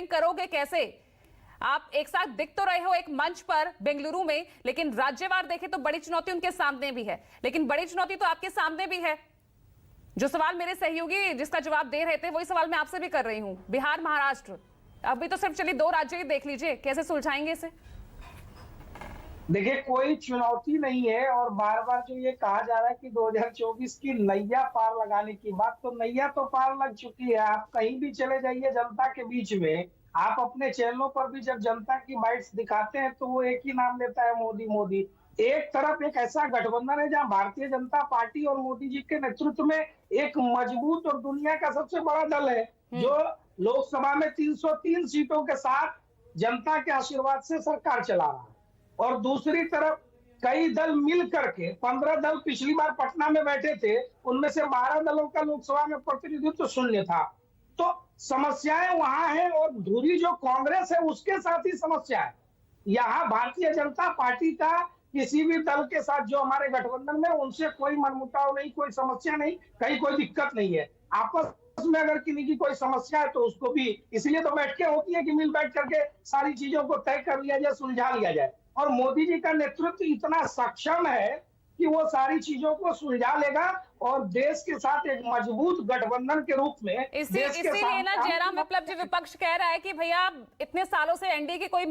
करोगे कैसे? आप एक साथ दिख तो रहे हो एक मंच पर बेंगलुरु में, लेकिन राज्यवार देखें तो बड़ी चुनौती उनके सामने भी है। लेकिन बड़ी चुनौती तो आपके सामने भी है। जो सवाल मेरे सहयोगी जिसका जवाब दे रहे थे वही सवाल मैं आपसे भी कर रही हूं। बिहार, महाराष्ट्र, अभी तो सिर्फ चलिए 2 राज्य ही देख लीजिए, कैसे सुलझाएंगे इसे? देखिए, कोई चुनौती नहीं है। और बार बार जो ये कहा जा रहा है कि 2024 की नैया पार लगाने की बात, तो नैया तो पार लग चुकी है। आप कहीं भी चले जाइए जनता के बीच में, आप अपने चैनलों पर भी जब जनता की बाइट्स दिखाते हैं तो वो एक ही नाम लेता है, मोदी मोदी। एक तरफ एक ऐसा गठबंधन है जहां भारतीय जनता पार्टी और मोदी जी के नेतृत्व में एक मजबूत और दुनिया का सबसे बड़ा दल है, जो लोकसभा में 303 सीटों के साथ जनता के आशीर्वाद से सरकार चला रहा है। और दूसरी तरफ कई दल मिल करके, 15 दल पिछली बार पटना में बैठे थे, उनमें से 12 दलों का लोकसभा में प्रतिनिधित्व शून्य था। तो समस्याएं वहां हैं, और धुरी जो कांग्रेस है उसके साथ ही समस्या है। यहाँ भारतीय जनता पार्टी का किसी भी दल के साथ जो हमारे गठबंधन में, उनसे कोई मनमुटाव नहीं, कोई समस्या नहीं, कहीं कोई दिक्कत नहीं है। आपस में अगर किसी की कोई समस्या है तो उसको भी, इसलिए तो बैठकें होती है कि मिल बैठ करके सारी चीजों को तय कर लिया जाए, सुलझा लिया जाए। और मोदी जी का नेतृत्व इतना सक्षम है कि वो सारी चीजों को सुलझा लेगा और देश के साथ एक मजबूत गठबंधन के रूप में देश के इसीलिए ना साथ जयराम विप्लव जी विपक्ष कह रहा है कि भैया इतने सालों से एनडीए की कोई